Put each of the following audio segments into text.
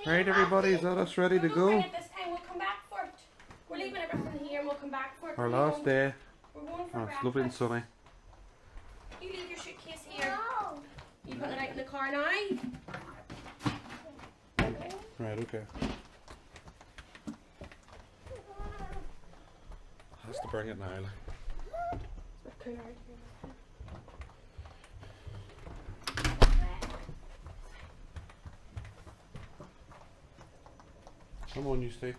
Right, everybody, is that us ready to go? At this time, we'll come back for it. We're leaving everything here and we'll come back for it. Our last day. We're going for Oh, it's lovely and sunny. You leave your suitcase here. You put it out in the car now. Right, okay. Has to bring it now. Come on, you stay.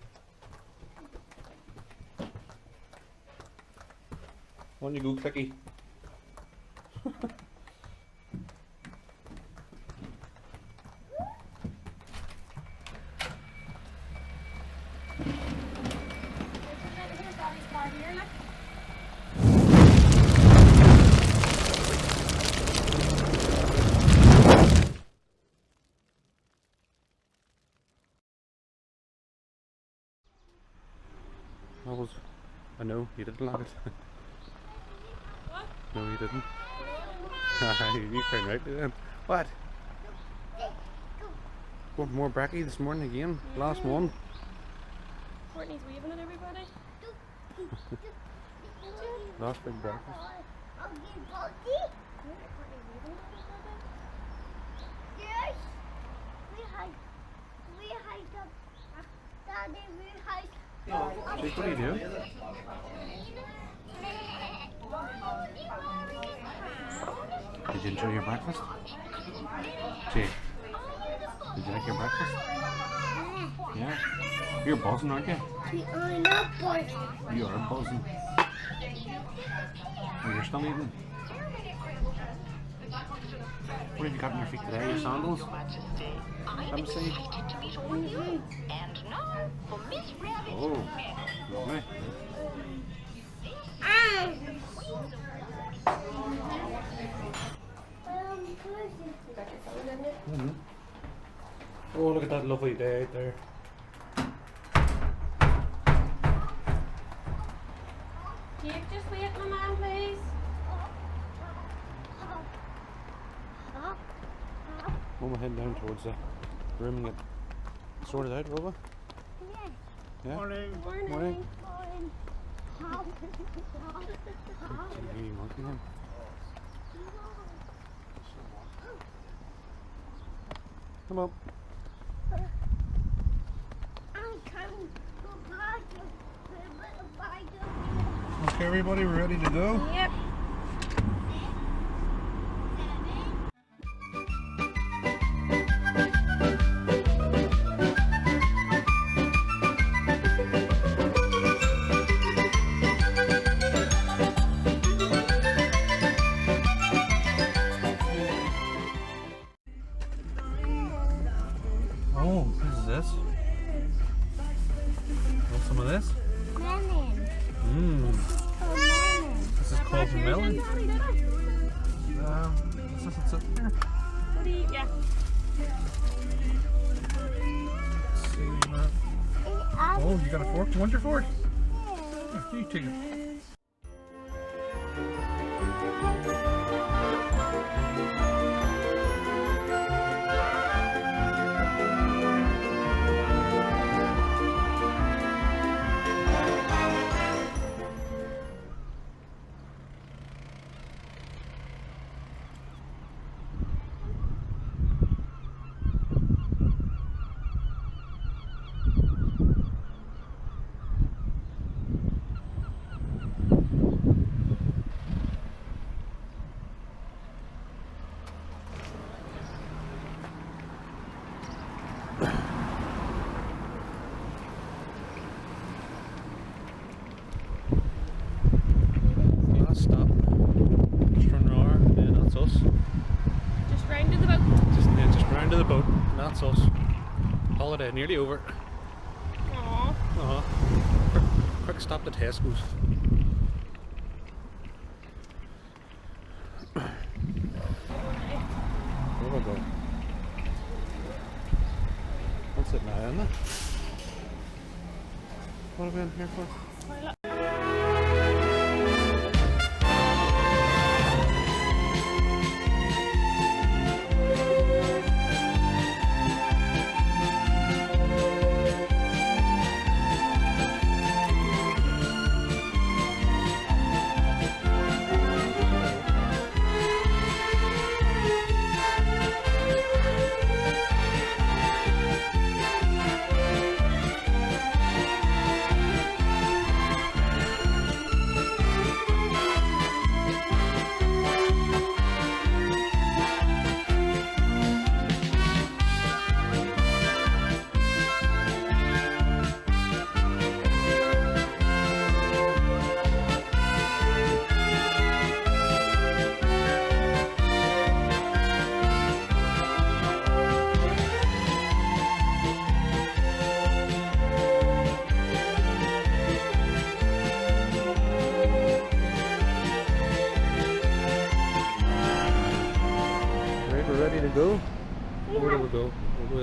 On you go, Clicky. That was... I know, you didn't like it. What? No, you didn't. You came right then. What? Want more brekkie this morning again? Last one. Courtney's waving at everybody. Last big breakfast. Jake, what are you doing? Did you enjoy your breakfast? Jake, did you like your breakfast? Yeah? You're buzzing, aren't you? I'm not buzzing. You are buzzing. Oh, you're still eating? What have you got in your feet today? Your sandals? Let me see. Oh, lovely. Oh, look at that lovely day out there. Jake, just wait, my man, please. When we're heading down towards the room and get sorted out, will we? Yeah? Morning. Morning. TV monkey then. Come on. Okay, everybody, we're ready to go? Yep. Oh, what is this? Want some of this? Mmm. This is called melon. What's this that's sitting there? What do you eat? Yeah. Let's see. Oh, you got a fork? Do you want your fork? Here, you take it. Last stop. Stranraer, and that's us. Just round to the boat. Just round to the boat, and that's us. Holiday nearly over. Aww. Quick stop to Tesco's. There we go. What's it now, isn't it? What are we in here for?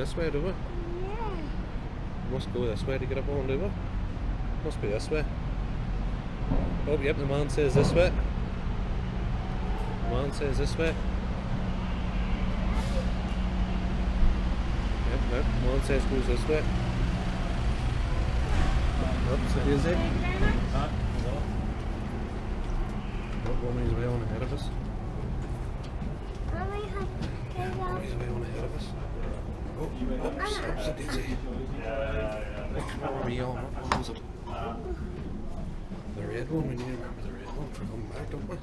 this way, do we? Yeah. Must go this way to get up on, do we? Must be this way. Oh, yep, the man says this way. The man says this way. Yep, no, the man says goes this way. Oops, it is it. That woman's way on ahead of us. Mommy, He's way on ahead of us. Oh, oops, a daisy. What were we on? What was it? The red one, we need to remember the red one for coming back, don't we?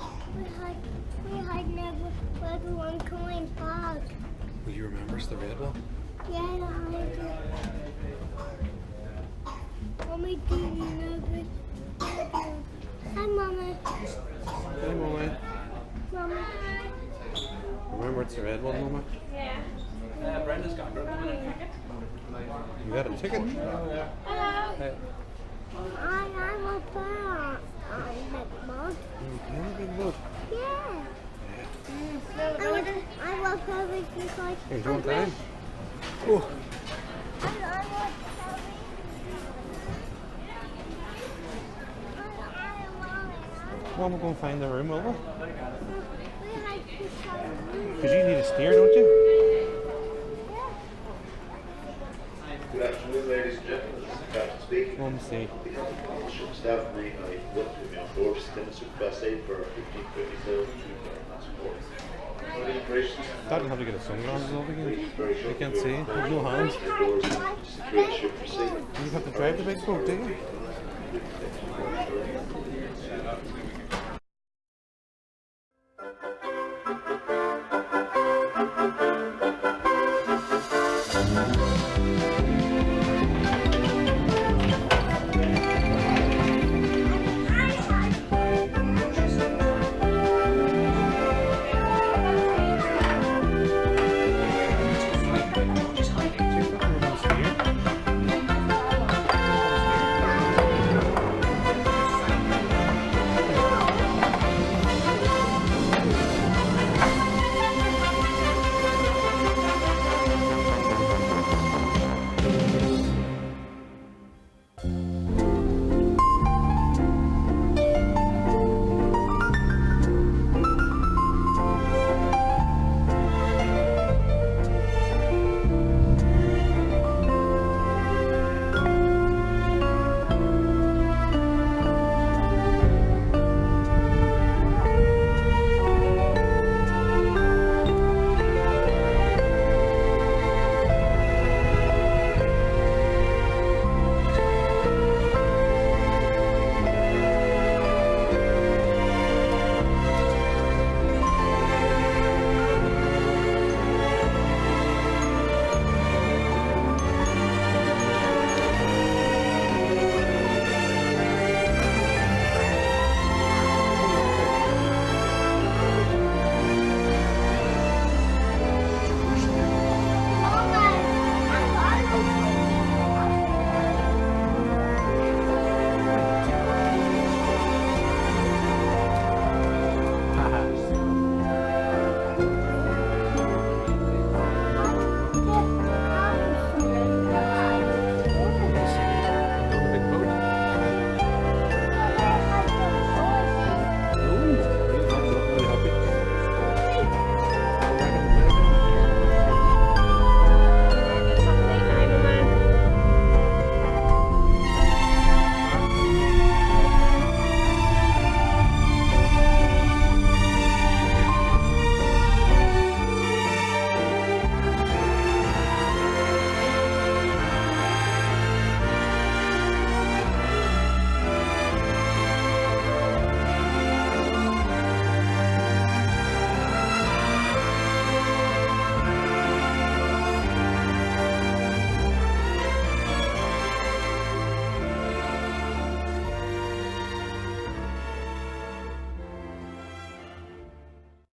we had never one coming back. Will you remember it's the red one? Yeah, I do. Mommy, do you know this? Hi, Mommy. Hey, Mommy. Mommy. Remember it's the red one, Mama? Yeah. Brenda's got her one in cricket. You got a ticket? Hello. Hey. I'm a bird. I'm a bird. You can a big boat. Yeah. I love having this like. Here's one time. Oh. I want having. Well, we're going to find the room, will we? We like to have Because you need a steer, don't you? Good afternoon, ladies and gentlemen. This is the Captain speaking. Let me see. Ship staff may I work with me on board Dennis Request 8 for 1557 support. For the operations, Dad have to get his sunglasses off again. very I short can't see. period of There's no hands. time, doors to secure the ship for sailing. You have to drive the big boat, do you?